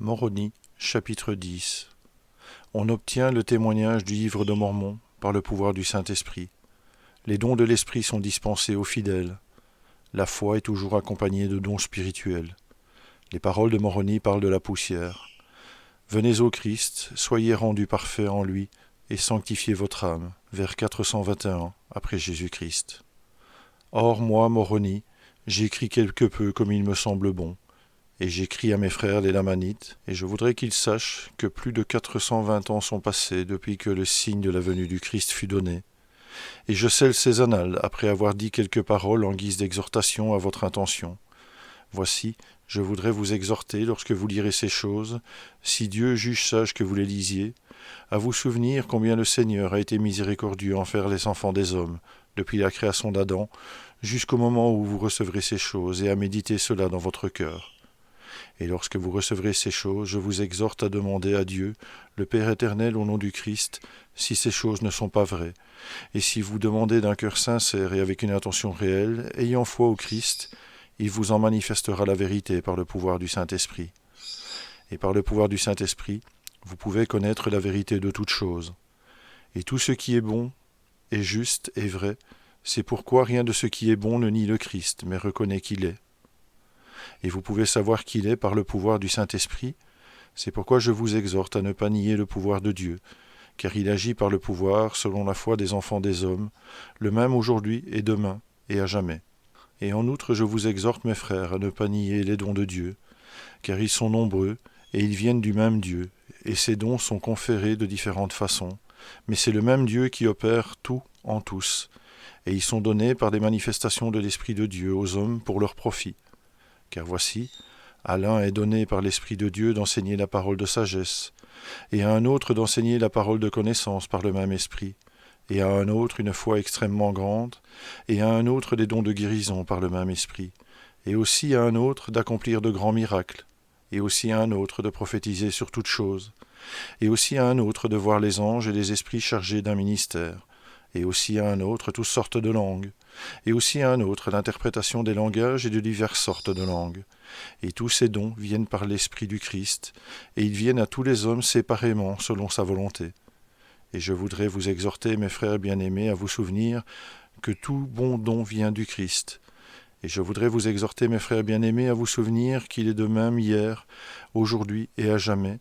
Moroni, chapitre 10. On obtient le témoignage du livre de Mormon par le pouvoir du Saint-Esprit. Les dons de l'Esprit sont dispensés aux fidèles. La foi est toujours accompagnée de dons spirituels. Les paroles de Moroni parlent de la poussière. Venez au Christ, soyez rendus parfaits en lui, et sanctifiez votre âme. Vers 421 après Jésus-Christ. Or moi, Moroni, j'écris quelque peu comme il me semble bon. Et j'écris à mes frères les Lamanites, et je voudrais qu'ils sachent que plus de 420 ans sont passés depuis que le signe de la venue du Christ fut donné. Et je scelle ces annales après avoir dit quelques paroles en guise d'exhortation à votre intention. Voici, je voudrais vous exhorter, lorsque vous lirez ces choses, si Dieu juge sage que vous les lisiez, à vous souvenir combien le Seigneur a été miséricordieux envers les enfants des hommes, depuis la création d'Adam, jusqu'au moment où vous recevrez ces choses, et à méditer cela dans votre cœur. Et lorsque vous recevrez ces choses, je vous exhorte à demander à Dieu, le Père éternel au nom du Christ, si ces choses ne sont pas vraies. Et si vous demandez d'un cœur sincère et avec une intention réelle, ayant foi au Christ, il vous en manifestera la vérité par le pouvoir du Saint-Esprit. Et par le pouvoir du Saint-Esprit, vous pouvez connaître la vérité de toutes choses. Et tout ce qui est bon, est juste et vrai, c'est pourquoi rien de ce qui est bon ne nie le Christ, mais reconnaît qu'il est. Et vous pouvez savoir qu'il est par le pouvoir du Saint-Esprit. C'est pourquoi je vous exhorte à ne pas nier le pouvoir de Dieu, car il agit par le pouvoir selon la foi des enfants des hommes, le même aujourd'hui et demain et à jamais. Et en outre, je vous exhorte, mes frères, à ne pas nier les dons de Dieu, car ils sont nombreux et ils viennent du même Dieu, et ces dons sont conférés de différentes façons, mais c'est le même Dieu qui opère tout en tous, et ils sont donnés par des manifestations de l'Esprit de Dieu aux hommes pour leur profit. Car voici, à l'un est donné par l'Esprit de Dieu d'enseigner la parole de sagesse, et à un autre d'enseigner la parole de connaissance par le même Esprit, et à un autre une foi extrêmement grande, et à un autre des dons de guérison par le même Esprit, et aussi à un autre d'accomplir de grands miracles, et aussi à un autre de prophétiser sur toutes choses, et aussi à un autre de voir les anges et les esprits chargés d'un ministère, et aussi à un autre toutes sortes de langues, et aussi à un autre l'interprétation des langages et de diverses sortes de langues. Et tous ces dons viennent par l'Esprit du Christ, et ils viennent à tous les hommes séparément selon sa volonté. Et je voudrais vous exhorter, mes frères bien-aimés, à vous souvenir que tout bon don vient du Christ. Et je voudrais vous exhorter, mes frères bien-aimés, à vous souvenir qu'il est de même hier, aujourd'hui et à jamais,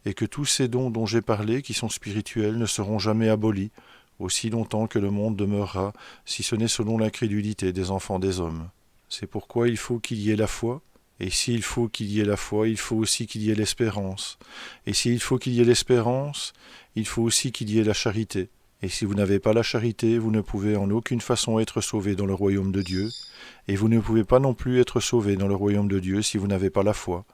et que tous ces dons dont j'ai parlé, qui sont spirituels, ne seront jamais abolis, aussi longtemps que le monde demeurera, si ce n'est selon l'incrédulité des enfants des hommes. C'est pourquoi il faut qu'il y ait la foi, et s'il faut qu'il y ait la foi, il faut aussi qu'il y ait l'espérance. Et s'il faut qu'il y ait l'espérance, il faut aussi qu'il y ait la charité. Et si vous n'avez pas la charité, vous ne pouvez en aucune façon être sauvés dans le royaume de Dieu, et vous ne pouvez pas non plus être sauvés dans le royaume de Dieu si vous n'avez pas la foi,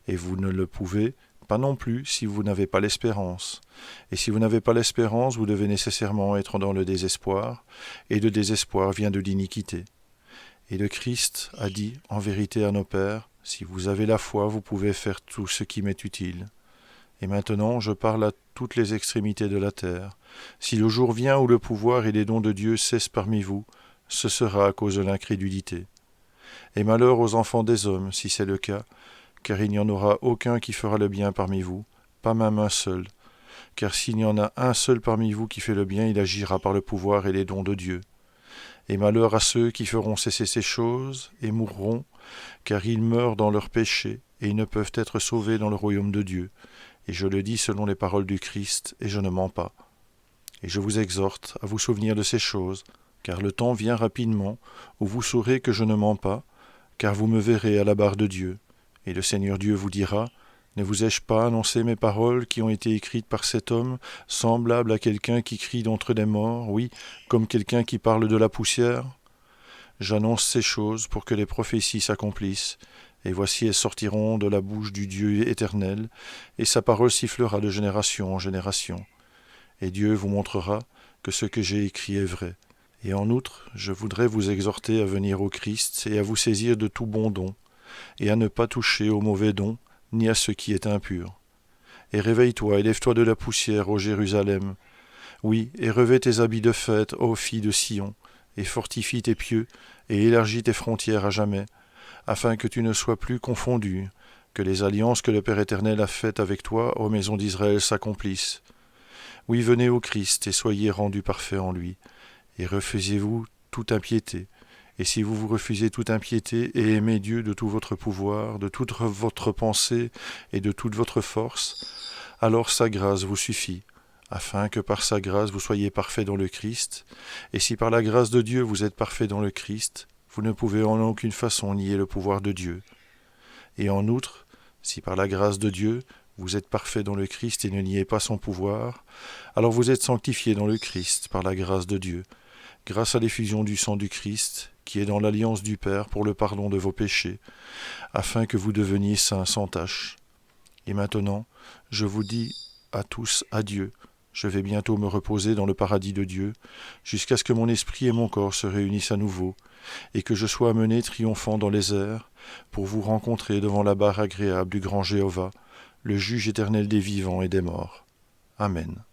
et vous ne le pouvez pas non plus si vous n'avez pas l'espérance. Et si vous n'avez pas l'espérance, vous devez nécessairement être dans le désespoir, et le désespoir vient de l'iniquité. Et le Christ a dit en vérité à nos pères, si vous avez la foi, vous pouvez faire tout ce qui m'est utile. Et maintenant, je parle à toutes les extrémités de la terre. Si le jour vient où le pouvoir et les dons de Dieu cessent parmi vous, ce sera à cause de l'incrédulité. Et malheur aux enfants des hommes, si c'est le cas, car il n'y en aura aucun qui fera le bien parmi vous, pas même un seul. Car s'il y en a un seul parmi vous qui fait le bien, il agira par le pouvoir et les dons de Dieu. Et malheur à ceux qui feront cesser ces choses et mourront, car ils meurent dans leurs péchés, et ils ne peuvent être sauvés dans le royaume de Dieu. Et je le dis selon les paroles du Christ, et je ne mens pas. Et je vous exhorte à vous souvenir de ces choses, car le temps vient rapidement, où vous saurez que je ne mens pas, car vous me verrez à la barre de Dieu. Et le Seigneur Dieu vous dira, ne vous ai-je pas annoncé mes paroles qui ont été écrites par cet homme, semblable à quelqu'un qui crie d'entre les morts, oui, comme quelqu'un qui parle de la poussière? J'annonce ces choses pour que les prophéties s'accomplissent, et voici elles sortiront de la bouche du Dieu éternel, et sa parole sifflera de génération en génération. Et Dieu vous montrera que ce que j'ai écrit est vrai. Et en outre, je voudrais vous exhorter à venir au Christ et à vous saisir de tout bon don, et à ne pas toucher aux mauvais dons, ni à ce qui est impur. Et réveille-toi et lève-toi de la poussière, ô Jérusalem. Oui, et revêt tes habits de fête, ô fille de Sion, et fortifie tes pieux, et élargis tes frontières à jamais, afin que tu ne sois plus confondu, que les alliances que le Père éternel a faites avec toi, ô maison d'Israël, s'accomplissent. Oui, venez au Christ et soyez rendus parfaits en lui, et refusez-vous toute impiété. Et si vous vous refusez toute impiété et aimez Dieu de tout votre pouvoir, de toute votre pensée et de toute votre force, alors sa grâce vous suffit, afin que par sa grâce vous soyez parfaits dans le Christ. Et si par la grâce de Dieu vous êtes parfaits dans le Christ, vous ne pouvez en aucune façon nier le pouvoir de Dieu. Et en outre, si par la grâce de Dieu vous êtes parfaits dans le Christ et ne niez pas son pouvoir, alors vous êtes sanctifiés dans le Christ par la grâce de Dieu, grâce à l'effusion du sang du Christ, qui est dans l'alliance du Père pour le pardon de vos péchés, afin que vous deveniez saints sans tache. Et maintenant, je vous dis à tous adieu. Je vais bientôt me reposer dans le paradis de Dieu, jusqu'à ce que mon esprit et mon corps se réunissent à nouveau, et que je sois amené triomphant dans les airs, pour vous rencontrer devant la barre agréable du grand Jéhovah, le juge éternel des vivants et des morts. Amen.